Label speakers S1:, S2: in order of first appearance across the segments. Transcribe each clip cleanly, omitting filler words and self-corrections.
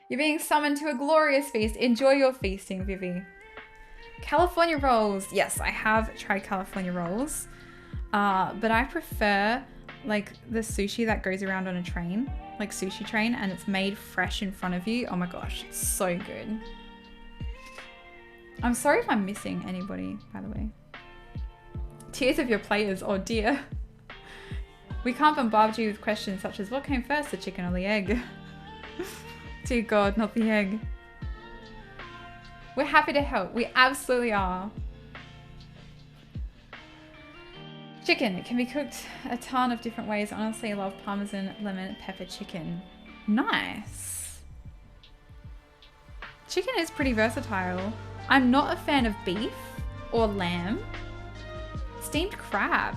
S1: You're being summoned to a glorious feast. Enjoy your feasting, Vivi. California rolls. Yes, I have tried California rolls. But I prefer like the sushi that goes around on a train, like sushi train, and it's made fresh in front of you. Oh my gosh, it's so good. I'm sorry if I'm missing anybody, by the way. Tears of your players, oh dear. We can't bombard you with questions such as what came first, the chicken or the egg? Dear God, not the egg. We're happy to help. We absolutely are. Chicken, it can be cooked a ton of different ways. Honestly, I love Parmesan lemon pepper chicken. Nice. Chicken is pretty versatile. I'm not a fan of beef or lamb. Steamed crab.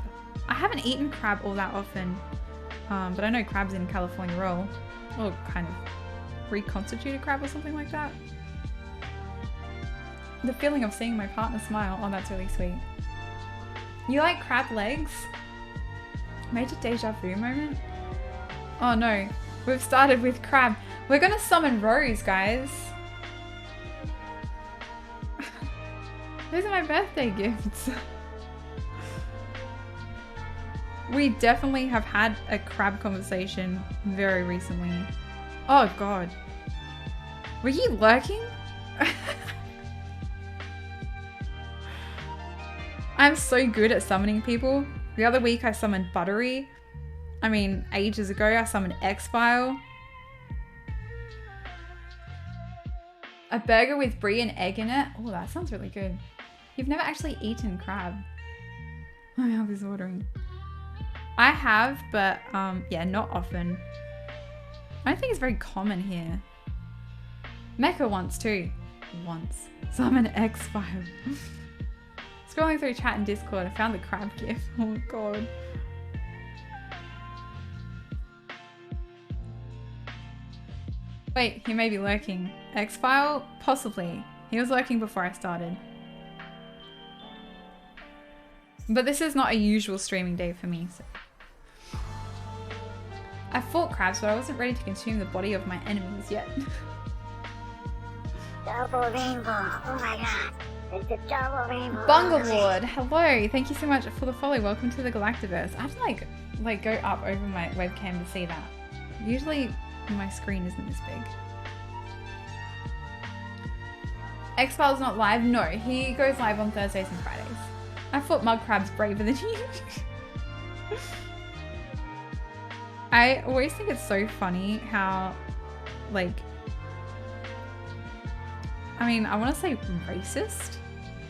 S1: I haven't eaten crab all that often, but I know crab's in California roll. Or kind of reconstituted crab or something like that. The feeling of seeing my partner smile. Oh, that's really sweet. You like crab legs? Major deja vu moment? Oh no, we've started with crab. We're gonna summon Rose, guys. Those are my birthday gifts. We definitely have had a crab conversation very recently. Oh God. Were you lurking? I'm so good at summoning people. The other week I summoned Buttery. I mean, ages ago I summoned X-File. A burger with brie and egg in it. Oh, that sounds really good. You've never actually eaten crab. My mouth is watering. I have, but yeah, not often. I don't think it's very common here. Mecca once too. Once. Summon X-File. Scrolling through chat and Discord, I found the crab gif. Oh God. Wait, he may be lurking. X-File? Possibly. He was lurking before I started. But this is not a usual streaming day for me. So. I fought crabs, but I wasn't ready to consume the body of my enemies yet.
S2: Double rainbow. Oh my God. It's a double rainbow.
S1: Bungalord, hello. Thank you so much for the follow. Welcome to the Galactiverse. I have to like go up over my webcam to see that. Usually my screen isn't this big. X-File's not live? No, he goes live on Thursdays and Fridays. I thought Mud Crab's braver than you. I always think it's so funny how, like, I mean, I want to say racist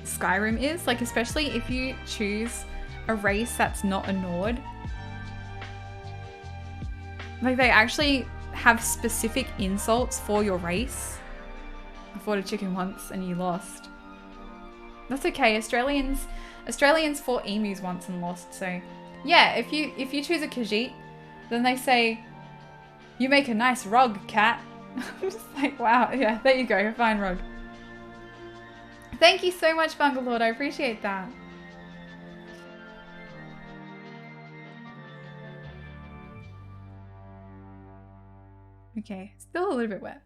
S1: Skyrim is. Like, especially if you choose a race that's not a Nord. Like, they actually have specific insults for your race. I fought a chicken once and you lost. That's okay. Australians fought emus once and lost. So, yeah, if you choose a Khajiit, then they say, you make a nice rug, cat. I'm just like, wow, yeah, there you go, fine rug. Thank you so much, Bungalord. I appreciate that. Okay, still a little bit wet.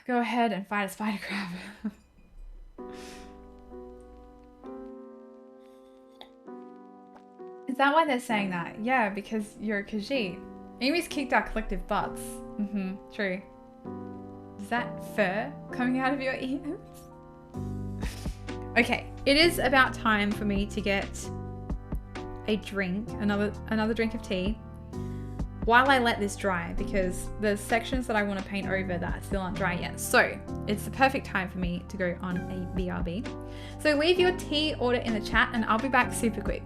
S1: Go ahead and fight a spider crab. Is that why they're saying that? Yeah, because you're a Khajiit. Emus kicked our collective butts. Mm-hmm, true. Is that fur coming out of your ears? Okay, it is about time for me to get a drink, another drink of tea, while I let this dry, because there's sections that I want to paint over that still aren't dry yet. So it's the perfect time for me to go on a BRB. So leave your tea order in the chat and I'll be back super quick.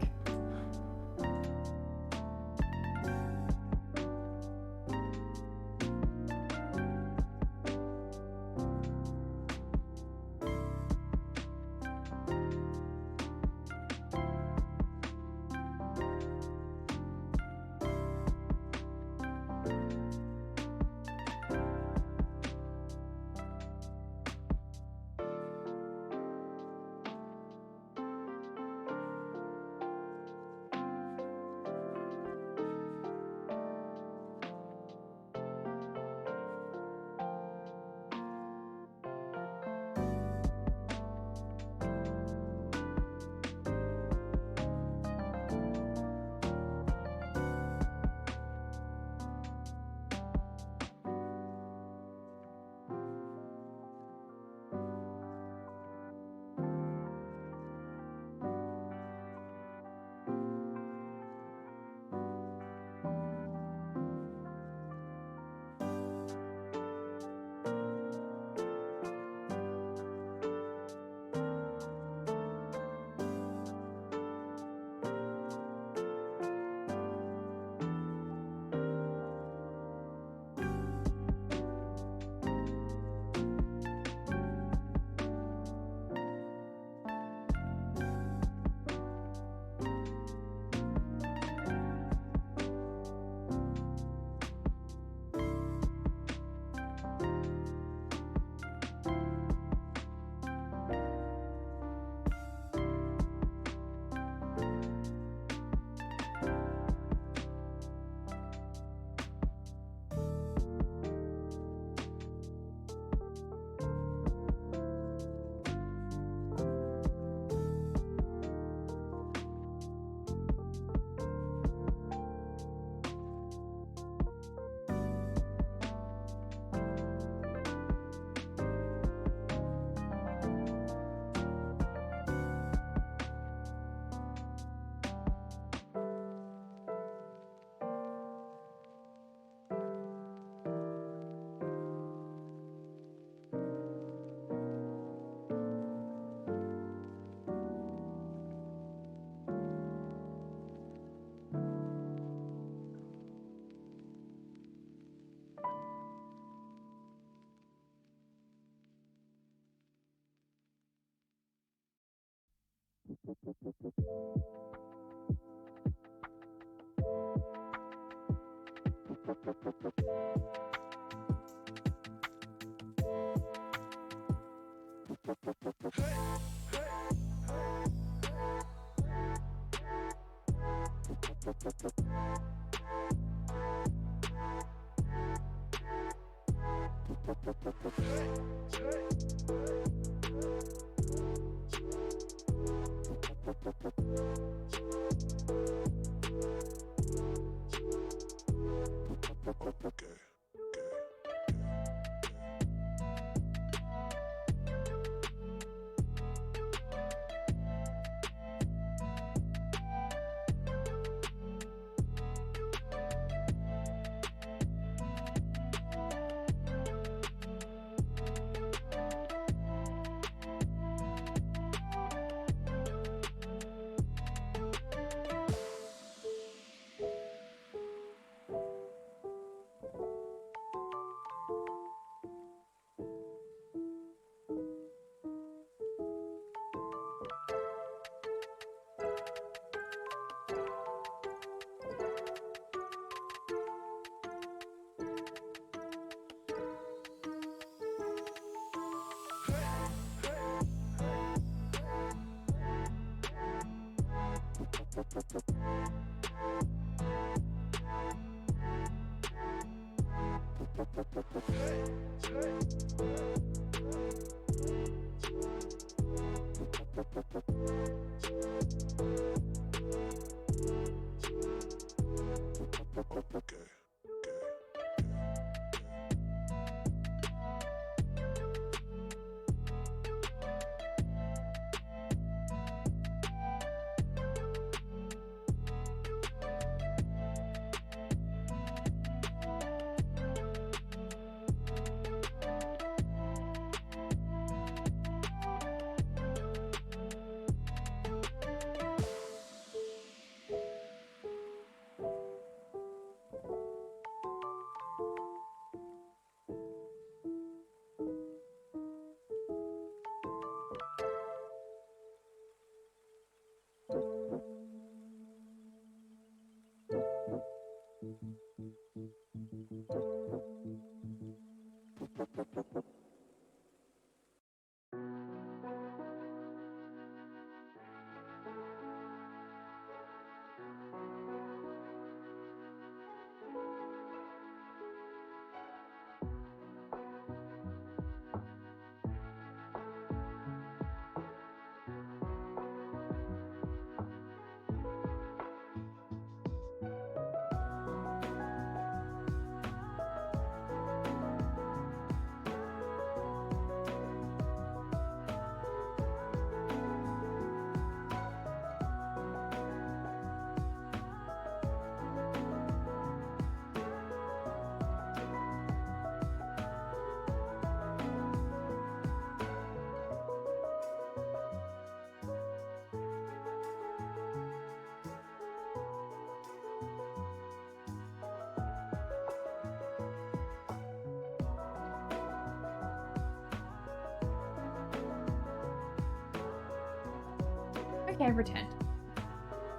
S1: Okay, I've returned.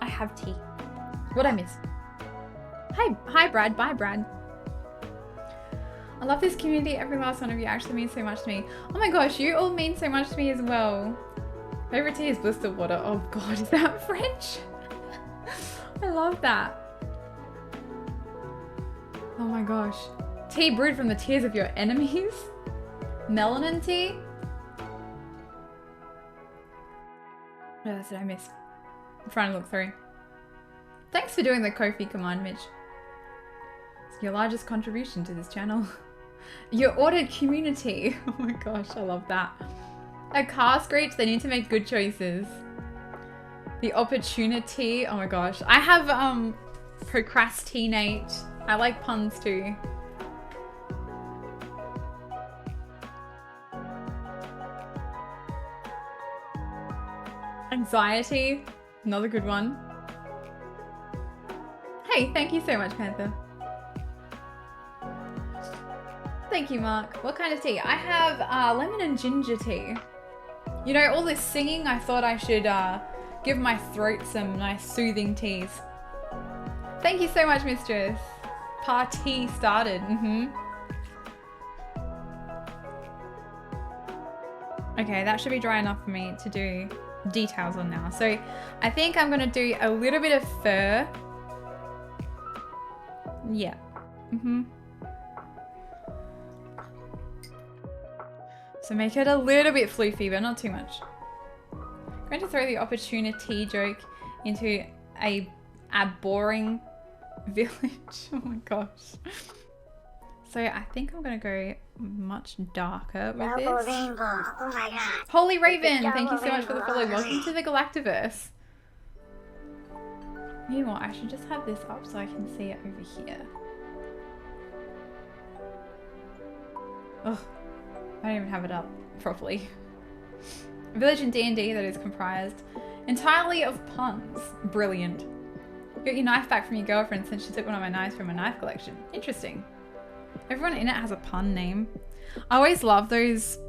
S1: I have tea. What'd I miss? Hi Brad. Bye Brad. I love this community. Every last one of you actually means so much to me. Oh my gosh, you all mean so much to me as well. Favorite tea is blister water. Oh god, is that French? I love that. Oh my gosh. Tea brewed from the tears of your enemies? Melanin tea? What else did I miss? I'm trying to look through. Thanks for doing the Ko-fi command, Mitch. It's your largest contribution to this channel. Your ordered community. Oh my gosh, I love that. A car screech, they need to make good choices. The opportunity. Oh my gosh. I have procrastinate. I like puns too. Anxiety. Another good one. Hey, thank you so much, Panther. Thank you, Mark. What kind of tea? I have lemon and ginger tea. You know, all this singing, I thought I should give my throat some nice soothing teas. Thank you so much, Mistress. Party started. Okay, that should be dry enough for me to do details on now. So I think I'm gonna do a little bit of fur. Yeah. So make it a little bit floofy, but not too much. I'm going to throw the opportunity joke into a boring village. Oh my gosh. So I think I'm going to go much darker with
S2: Double
S1: this.
S2: rainbow. Oh my god.
S1: Holy Raven, thank you
S2: double
S1: so much for the
S2: rainbow.
S1: follow. Welcome to the Galactiverse. You know what? I should just have this up so I can see it over here. Ugh. I don't even have it up properly. A village in D&D that is comprised entirely of puns. Brilliant. You got your knife back from your girlfriend since she took one of my knives from my knife collection. Interesting. Everyone in it has a pun name. I always love those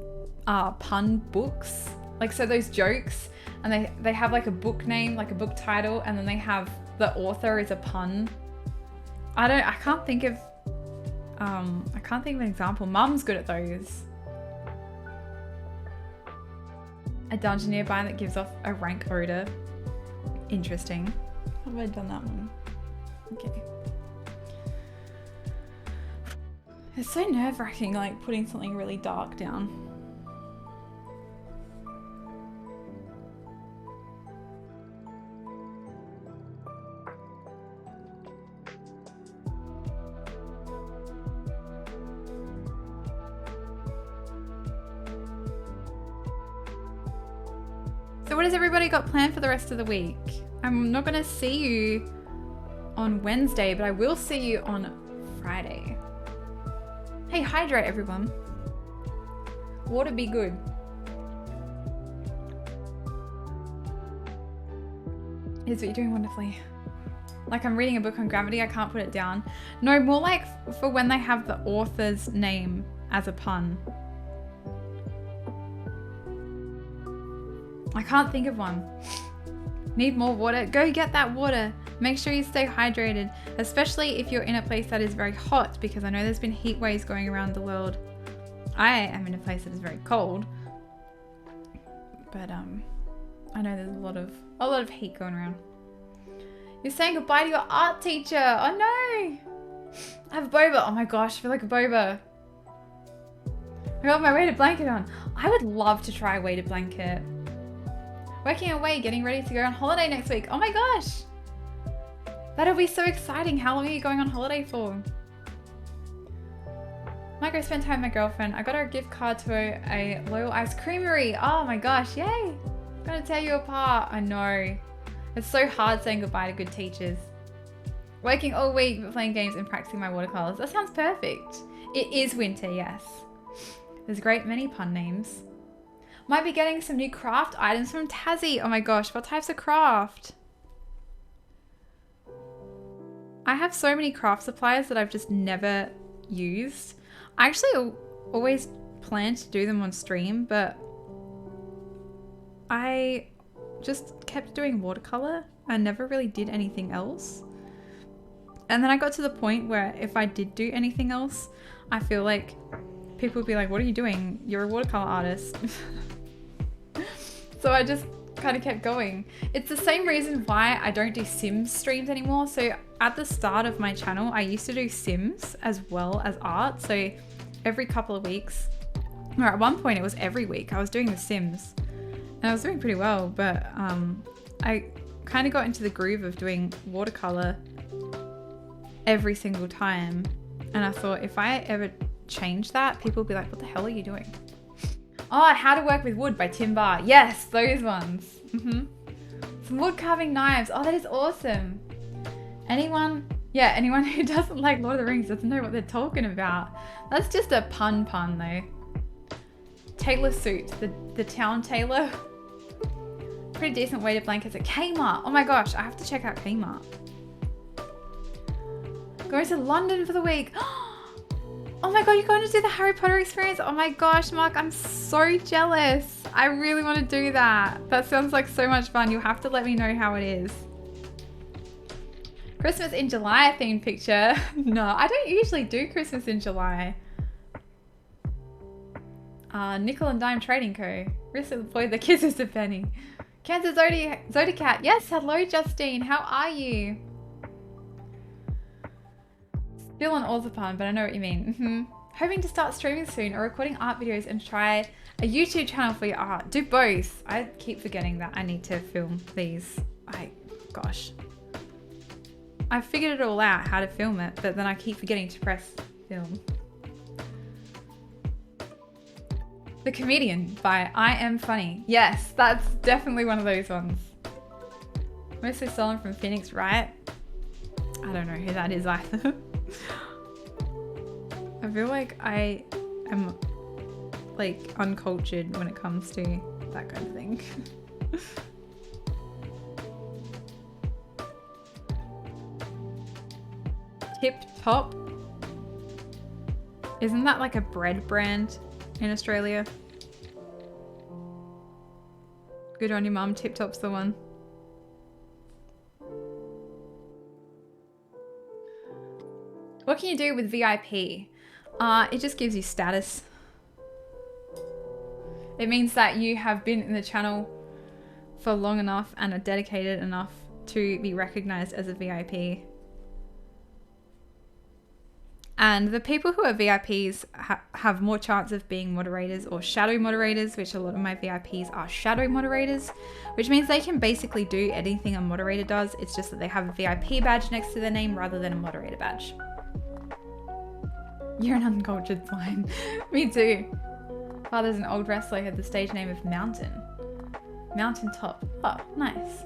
S1: pun books. Like, so those jokes, and they have like a book name, like a book title, and then they have the author is a pun. I can't think of an example. Mum's good at those. A dungeon nearby that gives off a rank odor. Interesting. How have I done that one? Okay. It's so nerve-wracking, like putting something really dark down. So what has everybody got planned for the rest of the week? I'm not gonna see you on Wednesday, but I will see you on Friday. Hey, hydrate everyone. Water be good. Yes, but you're doing wonderfully. Like I'm reading a book on gravity, I can't put it down. No, more like for when they have the author's name as a pun. I can't think of one. Need more water? Go get that water. Make sure you stay hydrated, especially if you're in a place that is very hot, because I know there's been heat waves going around the world. I am in a place that is very cold, but I know there's a lot of heat going around. You're saying goodbye to your art teacher. Oh no! I have a boba. Oh my gosh, I feel like a boba. I got my weighted blanket on. I would love to try a weighted blanket. Working away, getting ready to go on holiday next week. Oh my gosh! That'll be so exciting. How long are you going on holiday for? Might go spend time with my girlfriend. I got her a gift card to a Loyal Ice Creamery. Oh my gosh, yay! Gonna tear you apart. I know. It's so hard saying goodbye to good teachers. Working all week but playing games and practicing my watercolors. That sounds perfect. It is winter, yes. There's a great many pun names. Might be getting some new craft items from Tassie. Oh my gosh, what types of craft? I have so many craft supplies that I've just never used. I actually always planned to do them on stream, but I just kept doing watercolor. I never really did anything else. And then I got to the point where if I did do anything else, I feel like people would be like, what are you doing? You're a watercolor artist. So I just kind of kept going. It's the same reason why I don't do Sims streams anymore. So at the start of my channel, I used to do Sims as well as art. So every couple of weeks, or at one point it was every week, I was doing the Sims. And I was doing pretty well, but I kind of got into the groove of doing watercolor every single time. And I thought if I ever change that, people would be like, what the hell are you doing? Oh, How to Work with Wood by Tim Barr. Yes, those ones. Some wood carving knives. Oh, that is awesome. Anyone who doesn't like Lord of the Rings doesn't know what they're talking about. That's just a pun though. Tailor suit, the town tailor. Pretty decent weighted blankets at Kmart. Oh my gosh, I have to check out Kmart. Going to London for the week. Oh my god, you're going to do the Harry Potter experience? Oh my gosh, Mark, I'm so jealous. I really want to do that. That sounds like so much fun. You'll have to let me know how it is. Christmas in July themed picture. No, I don't usually do Christmas in July. Nickel and Dime Trading Co. Recently deployed the kids as a penny. Cancer Zodicat. Yes, hello Justine. How are you? Still on Orzapan, but I know what you mean. Hoping to start streaming soon or recording art videos and try a YouTube channel for your art. Do both. I keep forgetting that I need to film these. Gosh. I figured it all out how to film it, but then I keep forgetting to press film. The Comedian by I Am Funny. Yes, that's definitely one of those ones. Mostly stolen from Phoenix, right? I don't know who that is either. I feel like I am like uncultured when it comes to that kind of thing. Tip Top. Isn't that like a bread brand in Australia? Good on your mum, Tip Top's the one. What can you do with VIP? It just gives you status. It means that you have been in the channel for long enough and are dedicated enough to be recognized as a VIP. And the people who are VIPs have more chance of being moderators or shadow moderators, which a lot of my VIPs are shadow moderators, which means they can basically do anything a moderator does. It's just that they have a VIP badge next to their name rather than a moderator badge. You're an uncultured swine. Me too. Father's an old wrestler who had the stage name of Mountain. Mountain Top. Oh, nice.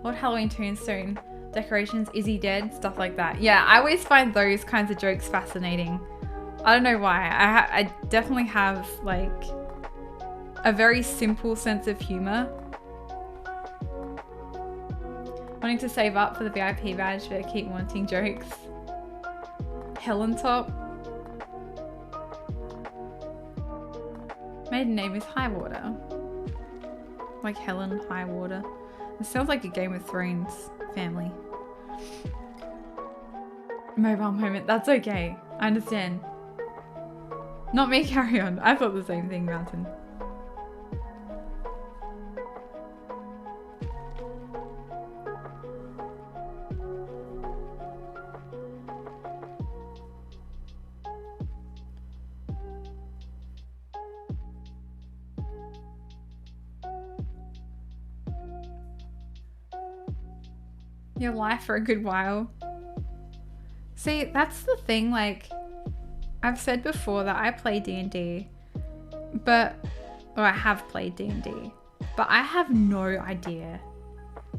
S1: Old Halloween tombstone. Decorations, is he dead? Stuff like that. Yeah, I always find those kinds of jokes fascinating. I don't know why. I definitely have like a very simple sense of humor. Wanting to save up for the VIP badge, but I keep wanting jokes. Helen Top. Maiden name is Highwater. Like Helen Highwater. It sounds like a Game of Thrones family. Mobile moment. That's okay. I understand. Not me, carry on. I thought the same thing, Mountain. Your life for a good while. See, that's the thing, like, I've said before that I play D&D, or I have played D&D, but I have no idea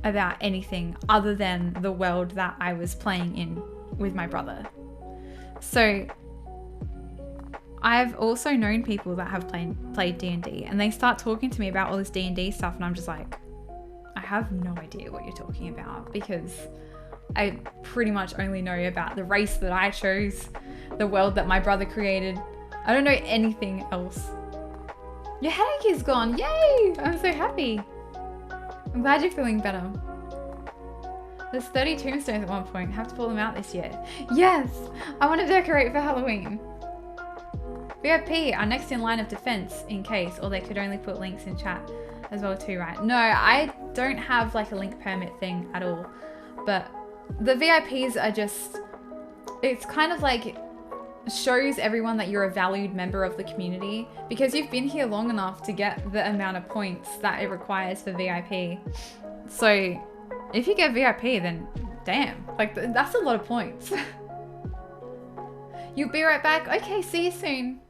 S1: about anything other than the world that I was playing in with my brother. So, I've also known people that have played D&D, and they start talking to me about all this D&D stuff, and I'm just like, I have no idea what you're talking about, because I pretty much only know about the race that I chose, the world that my brother created. I don't know anything else. Your headache is gone. Yay! I'm so happy. I'm glad you're feeling better. There's 30 tombstones at one point. Have to pull them out this year. Yes! I want to decorate for Halloween. VIP, our next in line of defense in case, or they could only put links in chat as well too, right? No, I don't have like a link permit thing at all, but the VIPs are just, it's kind of like shows everyone that you're a valued member of the community because you've been here long enough to get the amount of points that it requires for VIP. So if you get VIP, then damn, like that's a lot of points. You'll be right back. Okay, see you soon.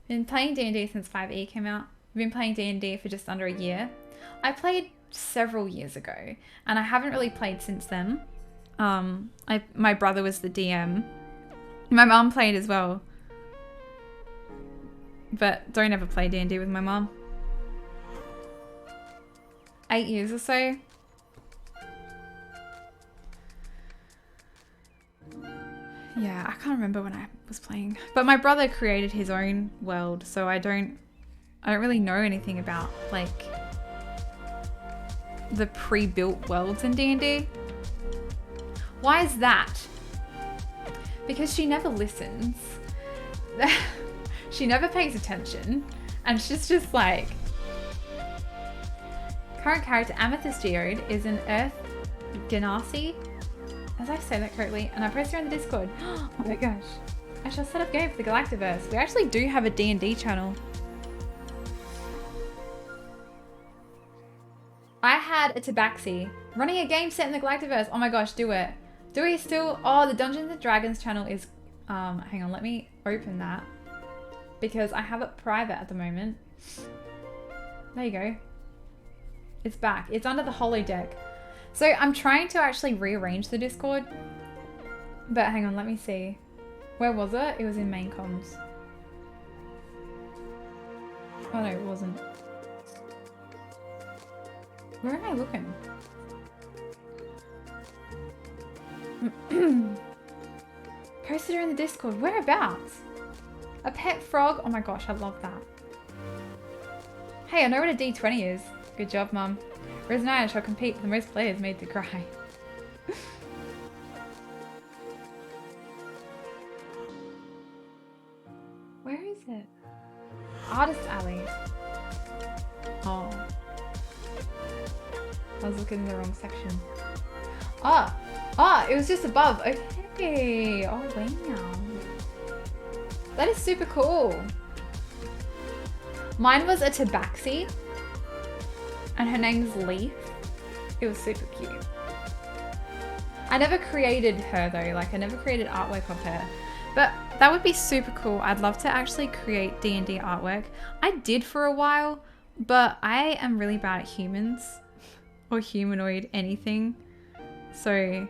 S1: Been playing D&D since 5e came out. I've been playing D&D for just under a year. I played several years ago and I haven't really played since then. My brother was the DM. My mum played as well, but don't ever play D&D with my mum. 8 years or so. Yeah, I can't remember when I was playing. But my brother created his own world, so I don't really know anything about like the pre-built worlds in D&D. Why is that? Because she never listens. She never pays attention. And she's just like... Current character Amethyst Geode is an Earth Genasi. As I say that correctly. And I posted her in the Discord. Oh my gosh. I shall set up game for the Galactiverse. We actually do have a D&D channel. I had a Tabaxi. Running a game set in the Galactiverse. Oh my gosh, do it. Do we still... Oh, the Dungeons and Dragons channel is... hang on, let me open that. Because I have it private at the moment. There you go. It's back. It's under the holodeck. So I'm trying to actually rearrange the Discord. But hang on, let me see. Where was it? It was in main comms. Oh no, it wasn't. Where am I looking? Posted her in the Discord. Whereabouts? A pet frog? Oh my gosh, I love that. Hey, I know what a D20 is. Good job, Mum. Resonaya shall compete for the most players made to cry. Where is it? Artist Alley. Oh. I was looking in the wrong section. Ah! Ah, it was just above. Okay. Oh, wow. That is super cool. Mine was a Tabaxi. And her name's Leaf. It was super cute. I never created her though. Like, I never created artwork of her. But that would be super cool. I'd love to actually create D&D artwork. I did for a while, but I am really bad at humans. Or humanoid anything. So...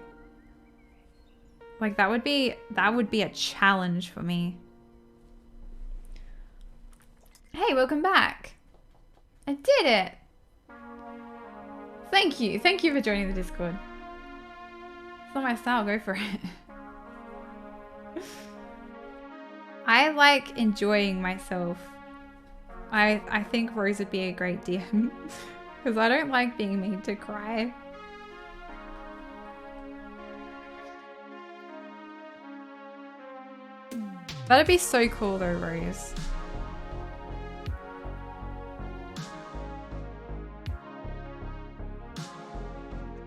S1: like, that would be a challenge for me. Hey, welcome back. I did it. Thank you. Thank you for joining the Discord. It's not my style. Go for it. I like enjoying myself. I think Rose would be a great DM. Because I don't like being made to cry. That'd be so cool though, Rose.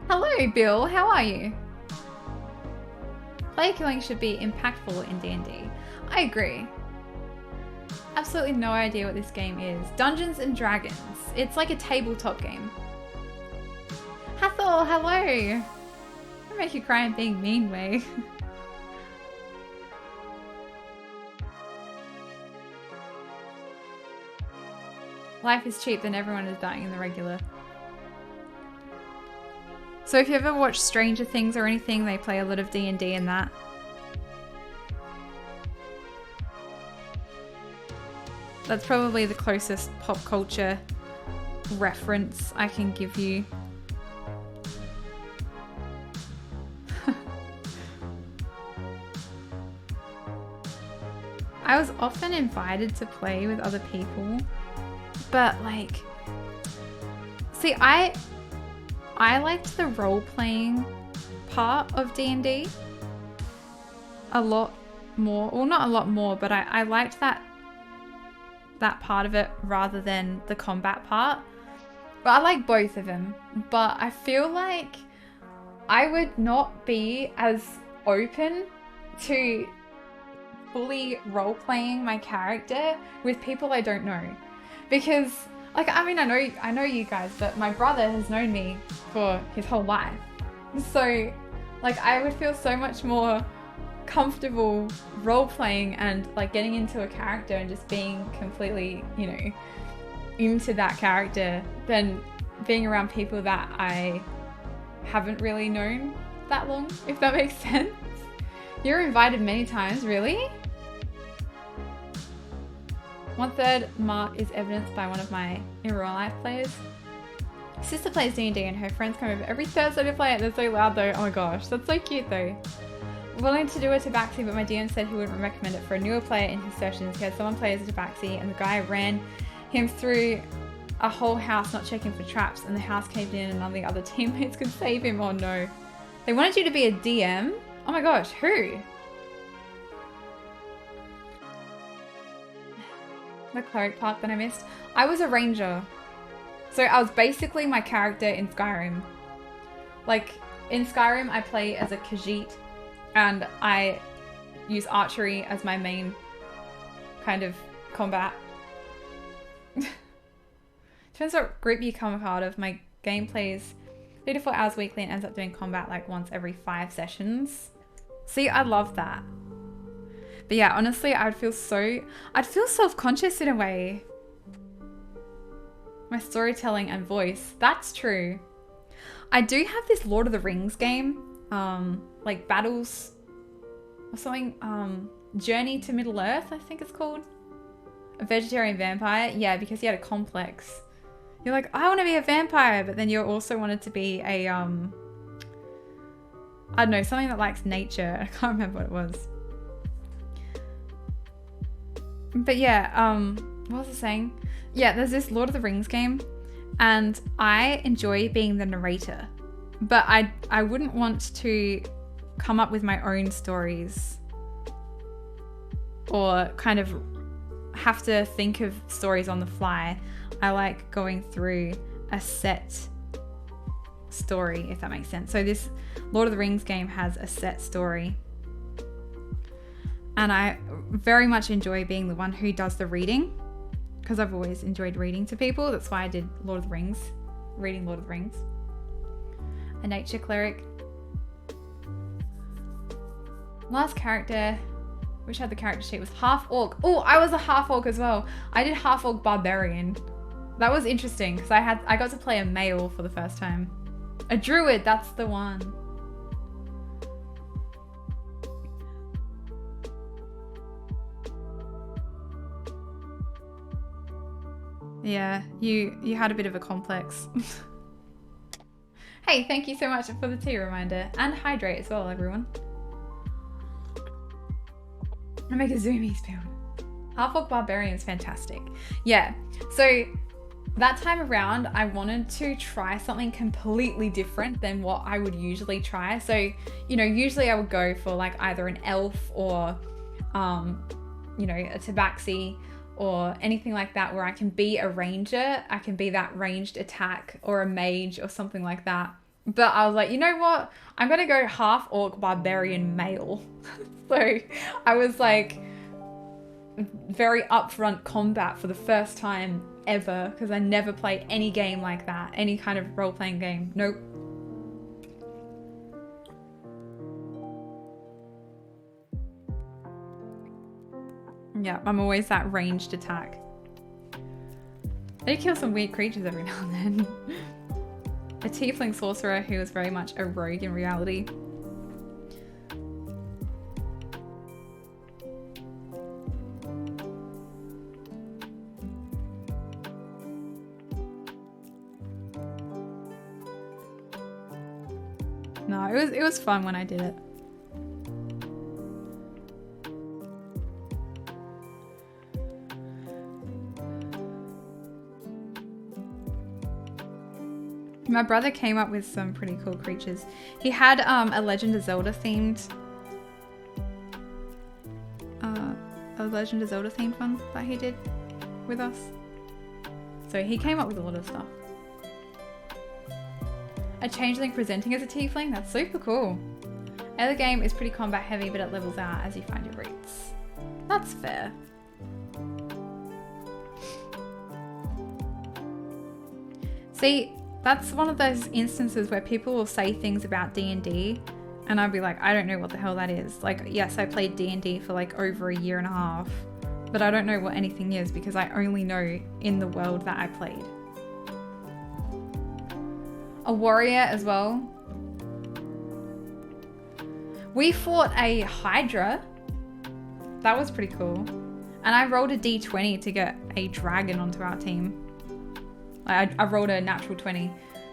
S1: Hello, Bill. How are you? Player killing should be impactful in D&D. I agree. Absolutely no idea what this game is. Dungeons and Dragons. It's like a tabletop game. Hathor, hello. I make you cry in being mean way. Life is cheap, then everyone is dying in the regular. So if you ever watch Stranger Things or anything, they play a lot of D&D in that. That's probably the closest pop culture reference I can give you. I was often invited to play with other people, but like, see, I liked the role-playing part of D&D a lot more. Well, not a lot more, but I liked that part of it rather than the combat part. But I like both of them. But I feel like I would not be as open to fully role-playing my character with people I don't know. Because, like, I mean, I know you guys, but my brother has known me for his whole life. So, like, I would feel so much more comfortable role-playing and, like, getting into a character and just being completely, you know, into that character than being around people that I haven't really known that long, if that makes sense. You're invited many times, really? 1/3 mark is evidenced by one of my in real life players. Sister plays D&D and her friends come over every Thursday to play it. They're so loud though. Oh my gosh, that's so cute though. willing to do a Tabaxi, but my DM said he wouldn't recommend it for a newer player in his sessions. He had someone play as a Tabaxi, and the guy ran him through a whole house not checking for traps, and the house caved in and none of the other teammates could save him. Oh no. They wanted you to be a DM? Oh my gosh, who? The cleric part that I missed. I was a ranger. So I was basically my character in Skyrim. Like, in Skyrim, I play as a Khajiit, and I use archery as my main kind of combat. Depends what group you come a part of. My game plays 3 to 4 hours weekly and ends up doing combat like once every 5 sessions. See, I love that. But yeah, honestly, I'd feel self-conscious in a way. My storytelling and voice, that's true. I do have this Lord of the Rings game, like Battles or something, Journey to Middle Earth, I think it's called. A vegetarian vampire, yeah, because he had a complex. You're like, I want to be a vampire, but then you also wanted to be a, I don't know, something that likes nature. I can't remember what it was. But yeah, what was I saying? Yeah, there's this Lord of the Rings game, and I enjoy being the narrator, but I wouldn't want to come up with my own stories or kind of have to think of stories on the fly. I like going through a set story, if that makes sense. So this Lord of the Rings game has a set story, and I very much enjoy being the one who does the reading, because I've always enjoyed reading to people. That's why I did Lord of the Rings, reading Lord of the Rings. A nature cleric. Last character, which had the character sheet, was half orc. Oh, I was a half orc as well. I did half orc barbarian. That was interesting because I got to play a male for the first time. A druid, that's the one. Yeah, you had a bit of a complex. Hey, thank you so much for the tea reminder. And hydrate as well, everyone. I make a zoomies build. Half-Orc Barbarian is fantastic. Yeah, so that time around, I wanted to try something completely different than what I would usually try. So, you know, usually I would go for like either an elf or, you know, a tabaxi or anything like that where I can be a ranger. I can be that ranged attack, or a mage or something like that. But I was like, you know what? I'm going to go half orc barbarian male. So I was like very upfront combat for the first time ever, because I never played any game like that. Any kind of role-playing game. Nope. Yeah, I'm always that ranged attack. I do kill some weird creatures every now and then. A tiefling sorcerer who was very much a rogue in reality. No, it was fun when I did it. My brother came up with some pretty cool creatures. He had a Legend of Zelda themed one that he did with us. So he came up with a lot of stuff. A changeling presenting as a tiefling? That's super cool. Other game is pretty combat heavy, but it levels out as you find your roots. That's fair. See, that's one of those instances where people will say things about D&D and I'll be like, I don't know what the hell that is. Like, yes, I played D&D for like over a year and a half, but I don't know what anything is because I only know in the world that I played. A warrior as well. We fought a Hydra. That was pretty cool. And I rolled a d20 to get a dragon onto our team. I rolled a natural 20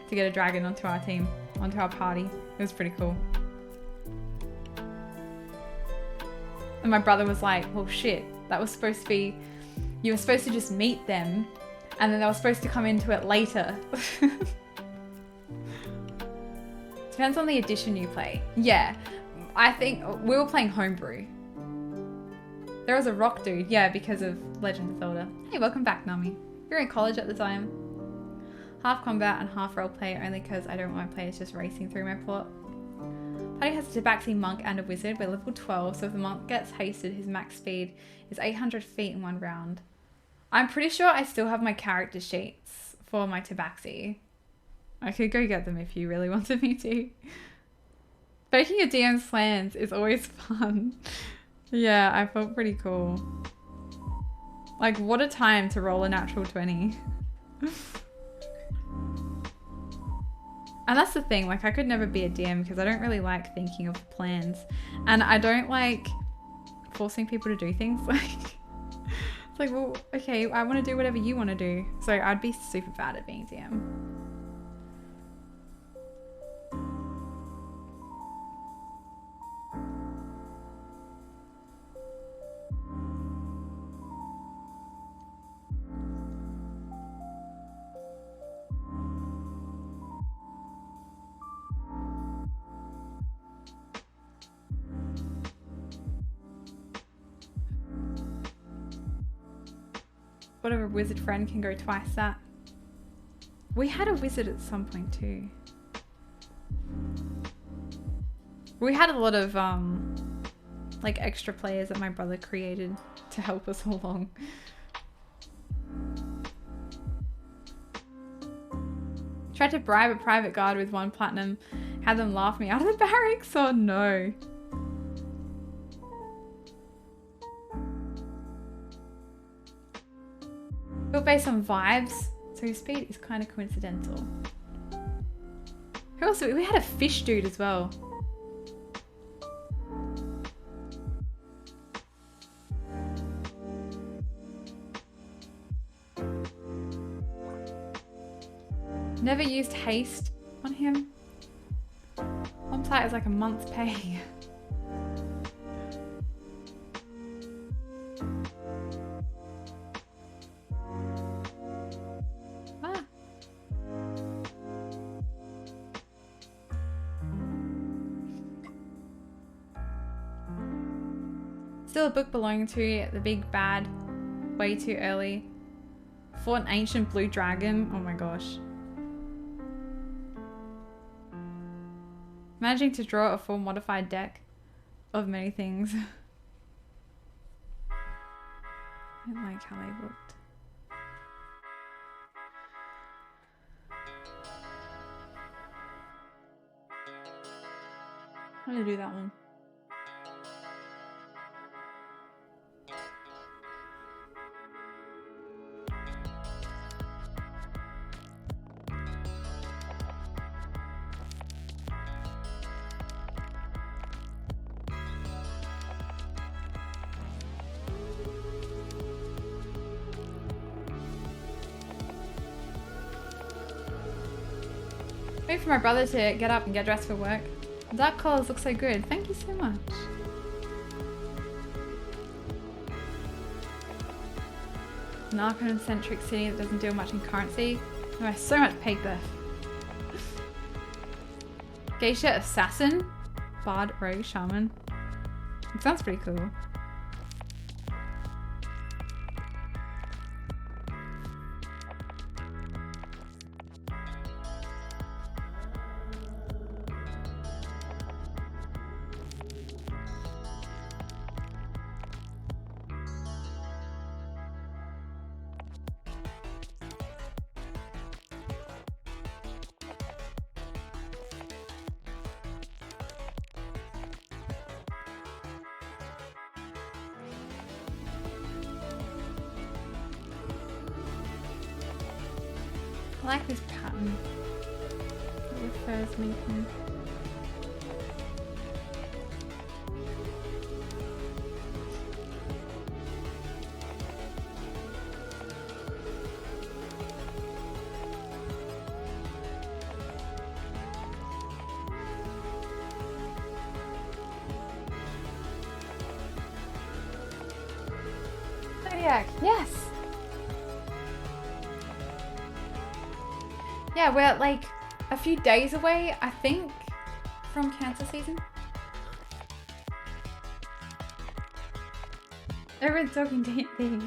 S1: to get a dragon onto our team, onto our party. It was pretty cool. And my brother was like, well, shit, that was supposed to be, you were supposed to just meet them and then they were supposed to come into it later. Depends on the edition you play. Yeah, I think we were playing Homebrew. There was a rock dude, yeah, because of Legend of Zelda. Hey, welcome back, Nami. We were in college at the time. Half combat and half roleplay only because I don't want my players just racing through my plot. Party has a Tabaxi monk and a wizard. We're level 12, so if the monk gets hasted, his max speed is 800 feet in 1 round. I'm pretty sure I still have my character sheets for my Tabaxi. I could go get them if you really wanted me to. Faking your DM's plans is always fun. Yeah, I felt pretty cool. Like, what a time to roll a natural 20. And that's the thing, like I could never be a DM because I don't really like thinking of plans. And I don't like forcing people to do things. Like, it's like, well, okay, I want to do whatever you want to do. So I'd be super bad at being DM. Whatever wizard friend can go twice that. We had a wizard at some point too. We had a lot of like extra players that my brother created to help us along. Tried to bribe a private guard with 1 platinum, had them laugh me out of the barracks. Oh no. Built based on vibes, so speed is kind of coincidental. Who else? We had a fish dude as well. Never used haste on him. On site is like a month's pay. Still a book belonging to the big bad way too early. Fought an ancient blue dragon. Oh my gosh. Managing to draw a full modified deck of many things. I didn't like how they looked. I'm gonna do that one. Wait for my brother to get up and get dressed for work. Dark colors look so good. Thank you so much. An Arcanum-centric city that doesn't deal much in currency. Oh, so much paper. Geisha assassin. Bard, rogue, shaman. It sounds pretty cool. I like this pattern that the fur's making. Zodiac, yes. Yeah, we're like a few days away, I think, from Cancer season. Everyone's talking D&D.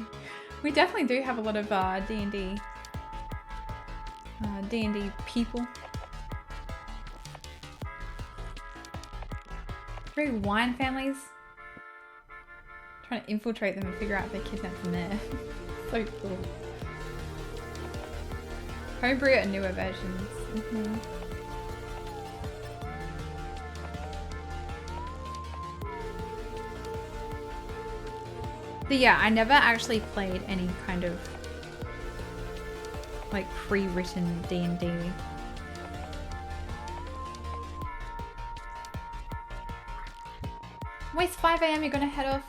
S1: We definitely do have a lot of D&D people. Very wine families. Trying to infiltrate them and figure out if they're kidnapped from there. So cool. Homebrew and newer versions. But yeah, I never actually played any kind of like pre-written D&D. Wait, it's 5 AM, you're gonna head off.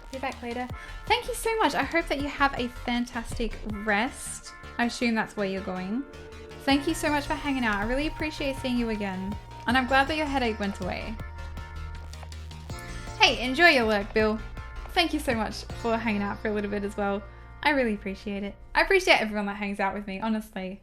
S1: Be back later. Thank you so much. I hope that you have a fantastic rest. I assume that's where you're going. Thank you so much for hanging out. I really appreciate seeing you again. And I'm glad that your headache went away. Hey, enjoy your work, Bill. Thank you so much for hanging out for a little bit as well. I really appreciate it. I appreciate everyone that hangs out with me, honestly.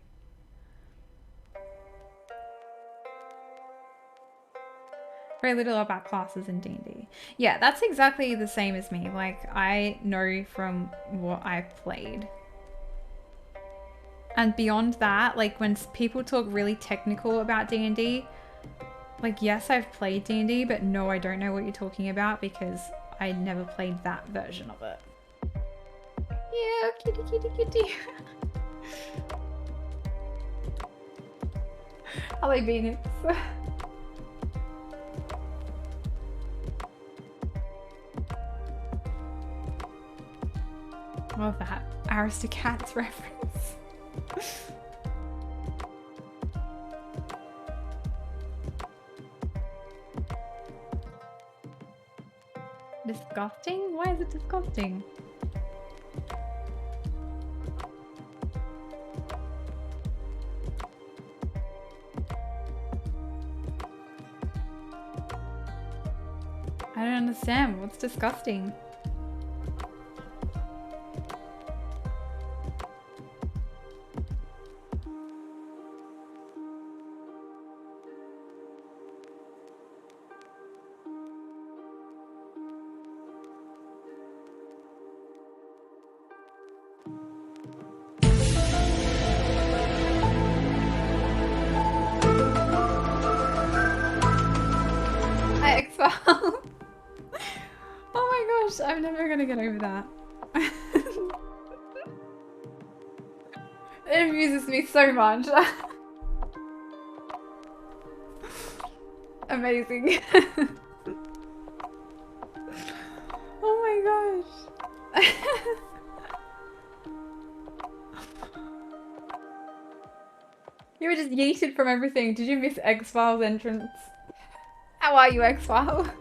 S1: Very little about classes in D&D. Yeah, that's exactly the same as me. Like, I know from what I've played. And beyond that, like when people talk really technical about D&D, like yes, I've played D&D, but no, I don't know what you're talking about because I never played that version of it. Yeah, kitty, kitty, kitty. Hello, Venus. Love that Aristocats reference. Disgusting? Why is it disgusting? I don't understand. What's disgusting? I'm never gonna get over that. It amuses me so much. Amazing. Oh my gosh. You were just yeeted from everything. Did you miss X-Files entrance? How are you, X-File?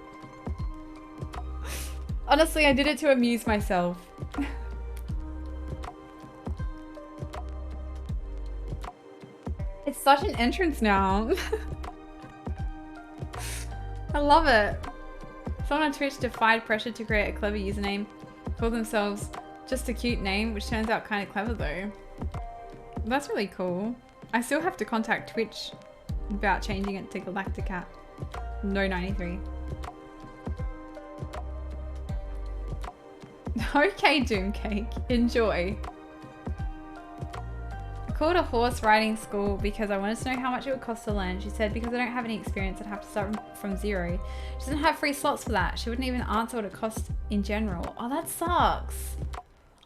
S1: Honestly, I did it to amuse myself. It's such an entrance now. I love it. Someone on Twitch defied pressure to create a clever username for themselves. Just a cute name, which turns out kind of clever though. That's really cool. I still have to contact Twitch about changing it to Galacticat. No 93. Okay, Doomcake. Enjoy. I called a horse riding school because I wanted to know how much it would cost to learn. She said because I don't have any experience, I'd have to start from zero. She doesn't have free slots for that. She wouldn't even answer what it costs in general. Oh, that sucks.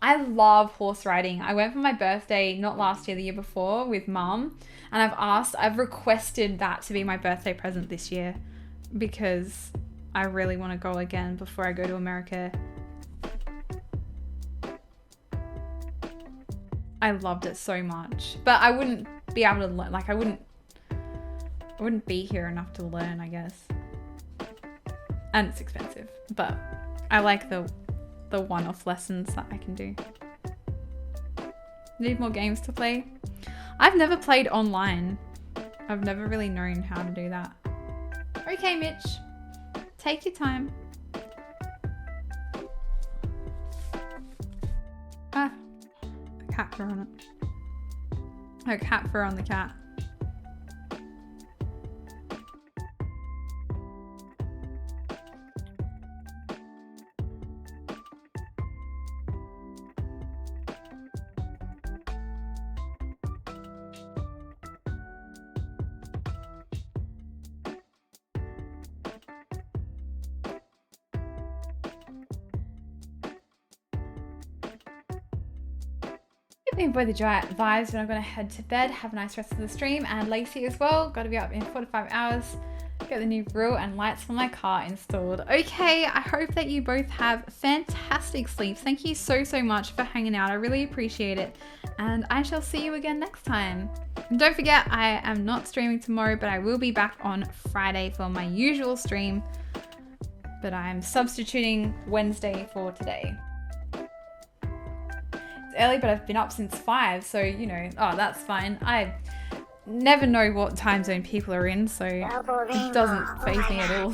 S1: I love horse riding. I went for my birthday, not last year, the year before, with Mum. And I've requested that to be my birthday present this year because I really want to go again before I go to America. I loved it so much, but I wouldn't be able to learn. Like I wouldn't be here enough to learn, I guess. And it's expensive, but I like the one-off lessons that I can do. Need more games to play? I've never played online. I've never really known how to do that. Okay, Mitch, take your time. cat fur on it. Oh, cat fur on the cat. Enjoy the dry vibes, but I'm gonna head to bed, have a nice rest of the stream, and Lacey as well. Gotta be up in 4 to 5 hours. Get the new grill and lights for my car installed. Okay, I hope that you both have fantastic sleep. Thank you so much for hanging out. I really appreciate it. And I shall see you again next time. And don't forget, I am not streaming tomorrow, but I will be back on Friday for my usual stream. But I'm substituting Wednesday for today. Early, but I've been up since 5, so you know, oh, that's fine. I never know what time zone people are in, so it doesn't faze me at all.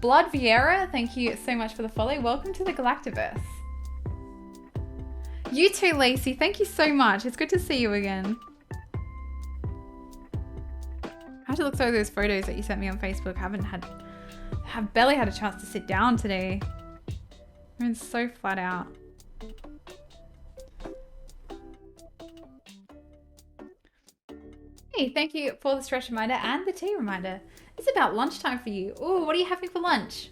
S1: Blood Vieira, thank you so much for the follow. Welcome to the Galactiverse. You too, Lacey, thank you so much. It's good to see you again. I have to look through those photos that you sent me on Facebook. Have barely had a chance to sit down today. I've been so flat out. Hey, thank you for the stretch reminder and the tea reminder. It's about lunchtime for you. Oh, what are you having for lunch?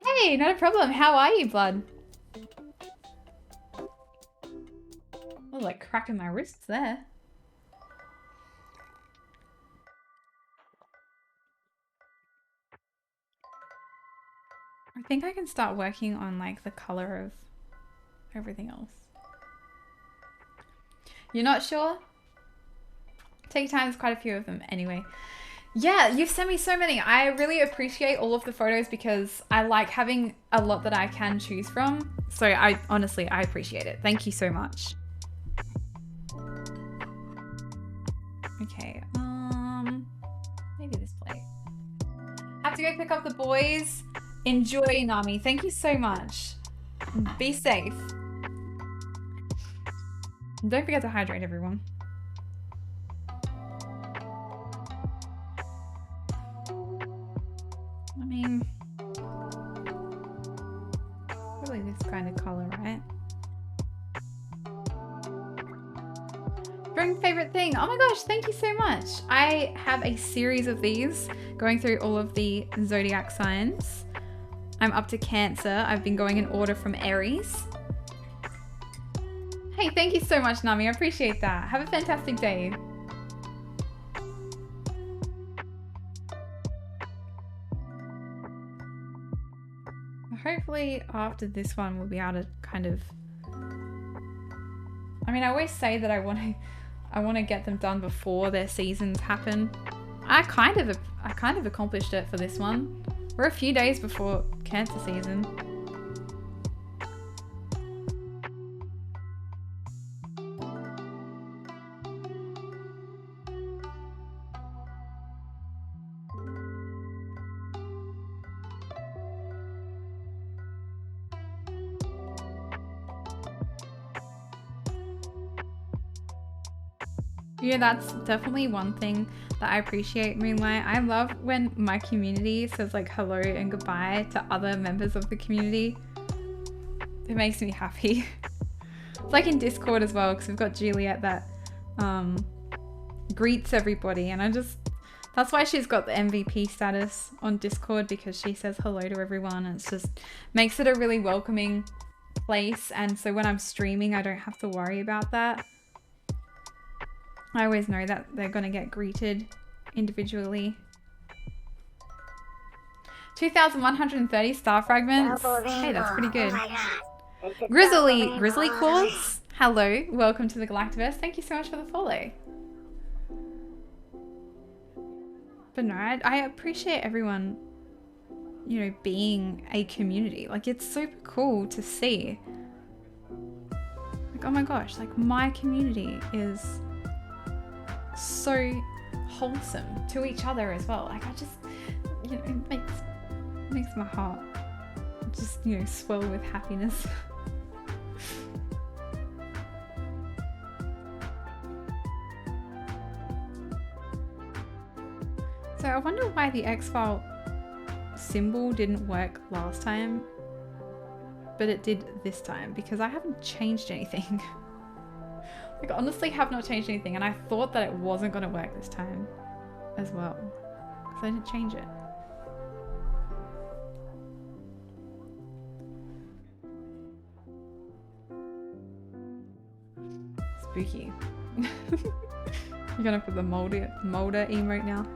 S1: Hey, not a problem. How are you, Blood? Oh, like cracking my wrists there. I think I can start working on like the color of everything else. You're not sure? Take your time, there's quite a few of them anyway. Yeah, you've sent me so many. I really appreciate all of the photos because I like having a lot that I can choose from. So I honestly appreciate it. Thank you so much. Okay, maybe this plate. Have to go pick up the boys. Enjoy, Nami. Thank you so much. Be safe. Don't forget to hydrate, everyone. I mean, probably this kind of color, right? Spring favorite thing. Oh my gosh, thank you so much. I have a series of these going through all of the zodiac signs. I'm up to Cancer. I've been going in order from Aries. Hey, thank you so much, Nami. I appreciate that. Have a fantastic day. Hopefully after this one we'll be able to kind of... I mean, I always say that I want to get them done before their seasons happen. I kind of accomplished it for this one. We're a few days before Cancer season. Yeah, that's definitely one thing that I appreciate, Moonlight. I love when my community says like hello and goodbye to other members of the community. It makes me happy. It's like in Discord as well, because we've got Juliet that greets everybody, and that's why she's got the MVP status on Discord, because she says hello to everyone, and it just makes it a really welcoming place. And so when I'm streaming, I don't have to worry about that. I always know that they're going to get greeted individually. 2,130 star fragments. Hey, that's pretty good. Grizzly Claws. Hello, welcome to the Galactiverse. Thank you so much for the follow. But no, I appreciate everyone, you know, being a community. Like, it's super cool to see. Like, oh my gosh, like my community is so wholesome to each other as well. Like, I just, you know, it makes my heart just, you know, swell with happiness. So I wonder why the X-File symbol didn't work last time, but it did this time, because I haven't changed anything. Like, honestly have not changed anything, and I thought that it wasn't going to work this time as well, because I didn't change it. Spooky. You're gonna put the Mulder emote now?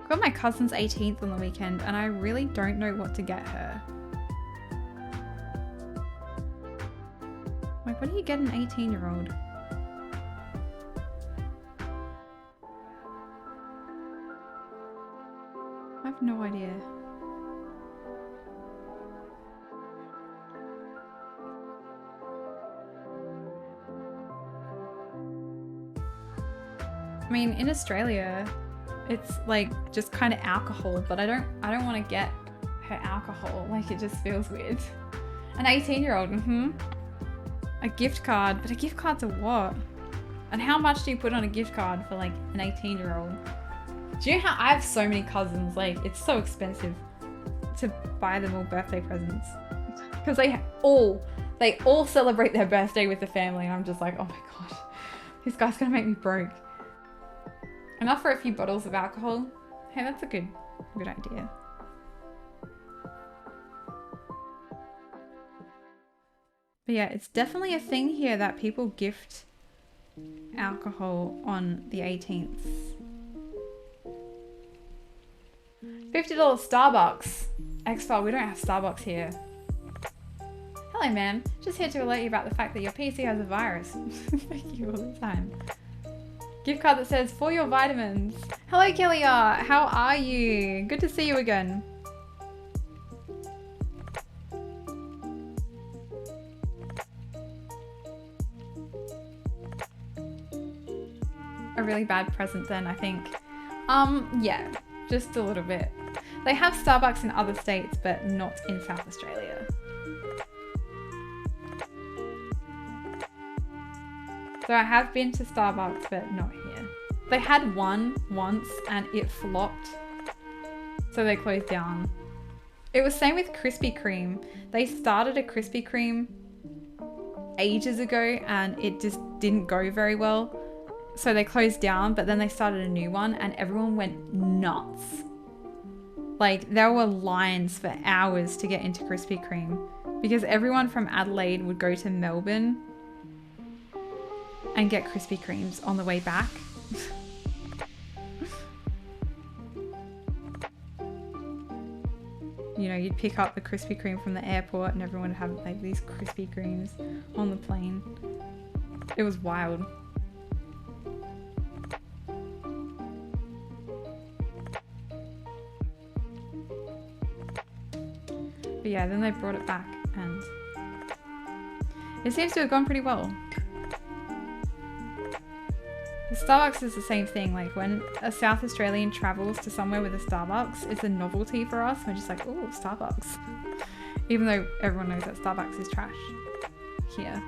S1: Got my cousin's 18th on the weekend and I really don't know what to get her. Like, what do you get an 18-year-old? I have no idea. I mean, in Australia, it's like just kind of alcohol, but I don't want to get her alcohol. Like, it just feels weird. An 18-year-old, a gift card, but a gift card to what? And how much do you put on a gift card for like an 18-year-old? Do you know how I have so many cousins? Like, it's so expensive to buy them all birthday presents because they all celebrate their birthday with the family, and I'm just like, oh my god, this guy's gonna make me broke. Enough for a few bottles of alcohol. Hey, that's a good idea. But yeah, it's definitely a thing here that people gift alcohol on the 18th. $50 Starbucks. X-File, we don't have Starbucks here. Hello, ma'am. Just here to alert you about the fact that your PC has a virus. Thank you all the time. Gift card that says, for your vitamins. Hello, Kellia. How are you? Good to see you again. A really bad present then, I think. Yeah, just a little bit. They have Starbucks in other states, but not in South Australia. So I have been to Starbucks, but not here. They had one once and it flopped, so they closed down. It was same with Krispy Kreme. They started a Krispy Kreme ages ago and it just didn't go very well. So they closed down, but then they started a new one and everyone went nuts. Like, there were lines for hours to get into Krispy Kreme because everyone from Adelaide would go to Melbourne and get Krispy Kremes on the way back. You know, you'd pick up the Krispy Kreme from the airport and everyone would have like these Krispy Kremes on the plane. It was wild. But yeah, then they brought it back and it seems to have gone pretty well. The Starbucks is the same thing. Like, when a South Australian travels to somewhere with a Starbucks, it's a novelty for us. We're just like, oh, Starbucks. Even though everyone knows that Starbucks is trash here.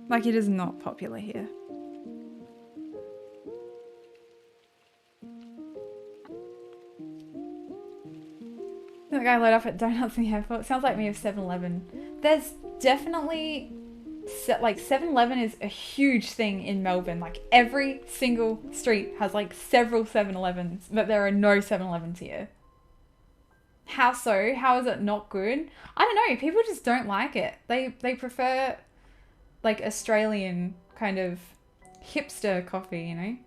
S1: Like, it is not popular here. The guy load up at donuts in the airport. Sounds like me of 7-Eleven. There's definitely, like, 7-Eleven is a huge thing in Melbourne. Like, every single street has like several 7-Elevens, but there are no 7-Elevens here. How so? How is it not good? I don't know. People just don't like it. They prefer like Australian kind of hipster coffee, you know?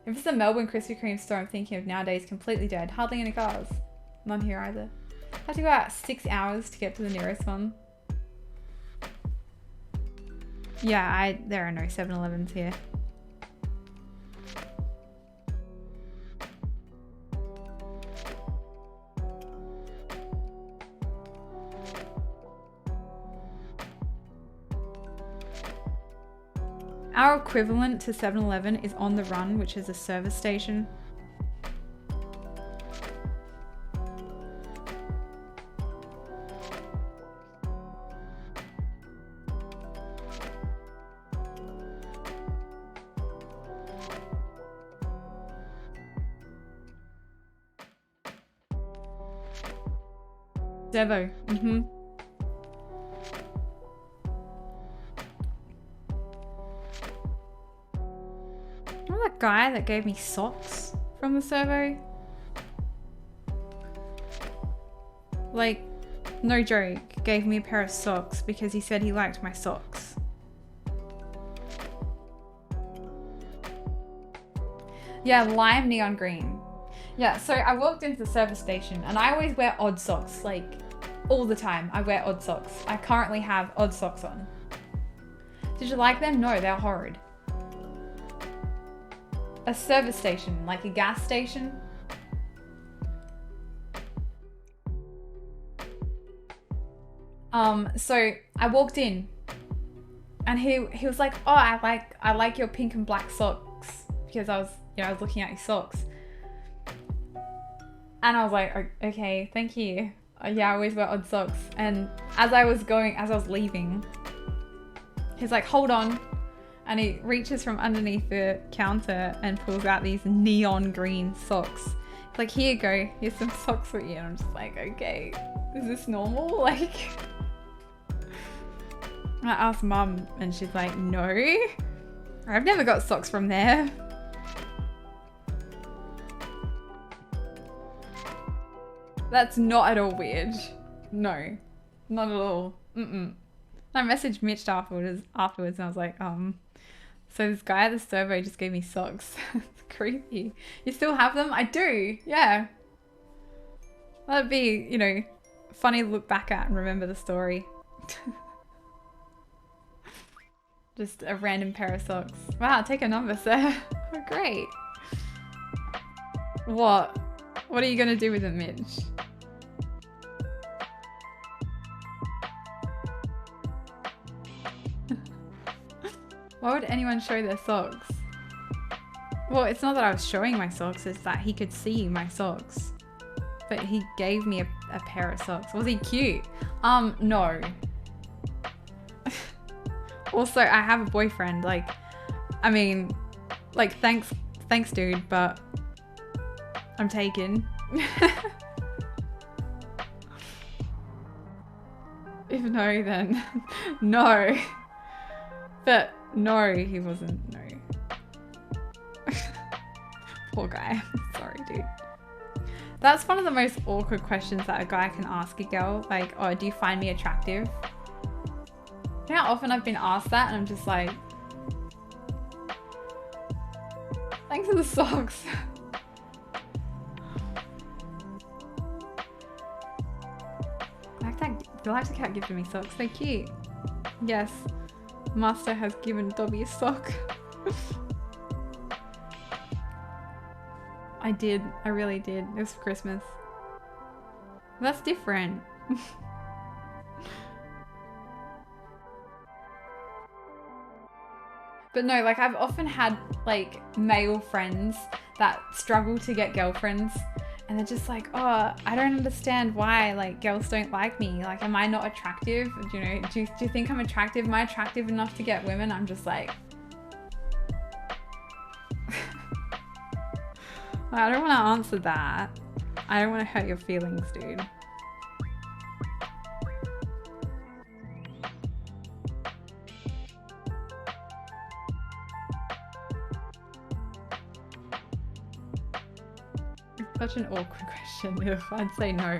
S1: If it's a Melbourne Krispy Kreme store I'm thinking of nowadays, completely dead. Hardly any cars. None here either. I have to go out 6 hours to get to the nearest one. Yeah, there are no 7-Elevens here. Our equivalent to 7-Eleven is On the Run, which is a service station. Devo. Remember that guy that gave me socks from the servo? Like, no joke, gave me a pair of socks because he said he liked my socks. Yeah, lime neon green. Yeah, so I walked into the service station and I always wear odd socks, like all the time. I wear odd socks. I currently have odd socks on. Did you like them? No, they're horrid. A service station, like a gas station. So I walked in and he was like, oh, I like your pink and black socks, because I was looking at his socks. And I was like, okay, thank you. Yeah, I always wear odd socks. And as I was leaving, he's like, hold on. And he reaches from underneath the counter and pulls out these neon green socks. He's like, here you go. Here's some socks for you. And I'm just like, okay, is this normal? Like, I asked mum and she's like, no, I've never got socks from there. That's not at all weird. No, not at all. I messaged Mitch afterwards and I was like, so this guy at the servo just gave me socks. It's creepy. You still have them? I do, yeah. That'd be, funny to look back at and remember the story. Just a random pair of socks. Wow, take a number, sir. Oh, great. What? What are you gonna do with it, Mitch? Why would anyone show their socks? Well, it's not that I was showing my socks, it's that he could see my socks. But he gave me a pair of socks. Was he cute? No. Also, I have a boyfriend. Thanks dude, but I'm taken. If no, then no. But no, he wasn't. No. Poor guy. Sorry, dude. That's one of the most awkward questions that a guy can ask a girl. Like, oh, do you find me attractive? You know how often I've been asked that and I'm just like, thanks for the socks. I like the cat gifted me socks. So cute. Yes. Master has given Dobby a sock. I did. I really did. It was for Christmas. That's different. But no, like I've often had like male friends that struggle to get girlfriends and they're just like, oh, I don't understand why like girls don't like me. Like, am I not attractive? Do you think I'm attractive? Am I attractive enough to get women? I'm just like, I don't want to answer that. I don't want to hurt your feelings, dude. Such an awkward question. If I'd say no.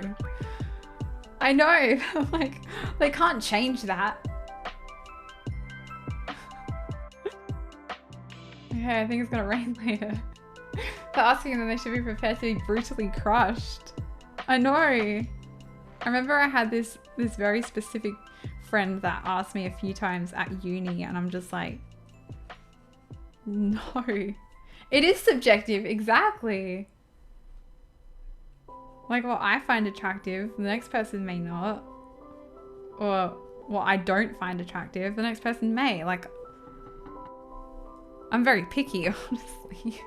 S1: I know. Like, they can't change that. Okay, I think it's gonna rain later. They're asking that they should be prepared to be brutally crushed. I know. I remember I had this very specific friend that asked me a few times at uni and I'm just like, no. It is subjective, exactly. Like what I find attractive, the next person may not. Or what I don't find attractive, the next person may. Like, I'm very picky, honestly.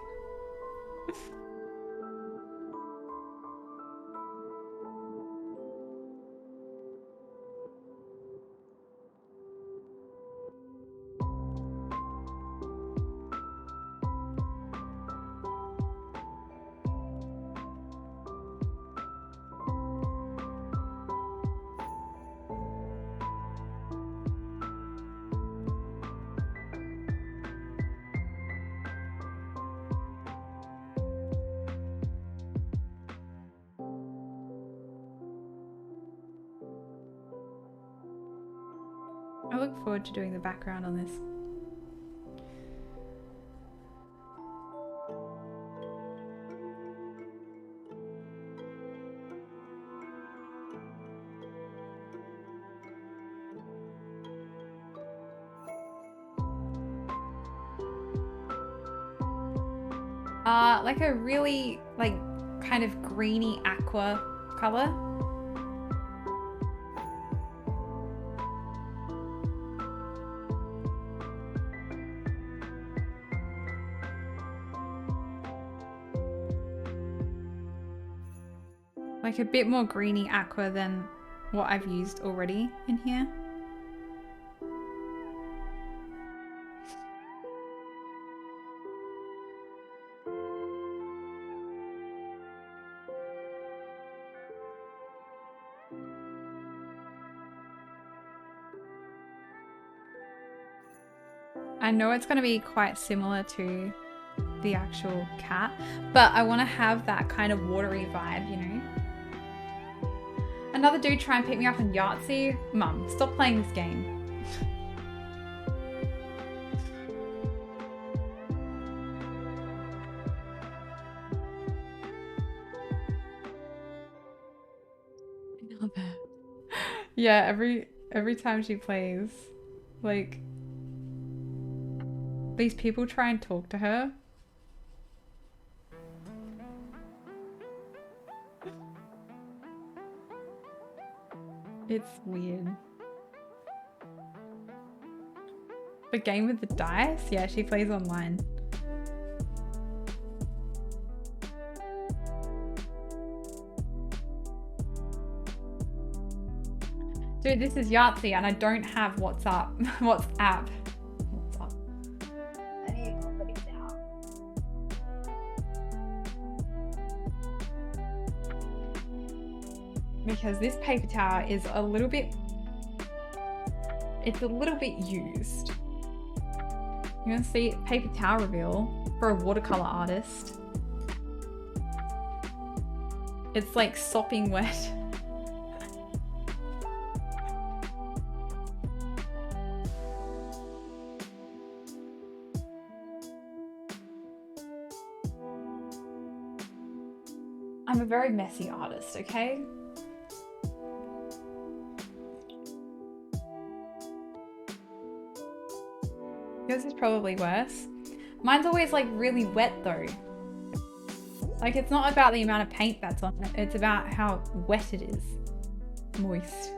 S1: I look forward to doing the background on this. Like a really, like, kind of greeny aqua color. Like a bit more greeny aqua than what I've used already in here. I know it's going to be quite similar to the actual cat, but I want to have that kind of watery vibe, you know? Another dude try and pick me up in Yahtzee? Mum, stop playing this game. Yeah, every time she plays, like, these people try and talk to her. It's weird. The game with the dice? Yeah, she plays online. Dude, this is Yahtzee and I don't have WhatsApp. WhatsApp.
S2: I need to put it down.
S1: Because this paper towel is a little bit... It's a little bit used. You want to see paper towel reveal for a watercolor artist? It's like sopping wet. I'm a very messy artist, okay? Yours is probably worse. Mine's always like really wet though. Like it's not about the amount of paint that's on it, it's about how wet it is. Moist.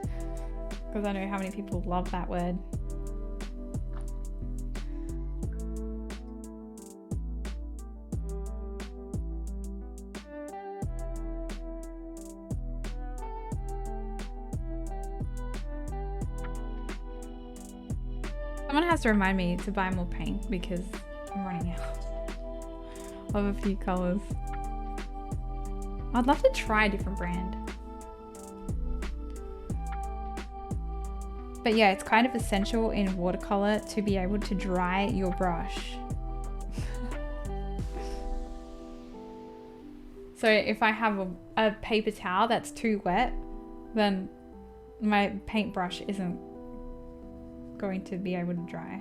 S1: Because I know how many people love that word. Someone has to remind me to buy more paint because I'm running out of a few colors. I'd love to try a different brand. But yeah, it's kind of essential in watercolor to be able to dry your brush. So if I have a paper towel that's too wet, then my paintbrush isn't going to be able to dry.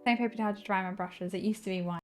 S1: Same paper towel to dry my brushes. It used to be one.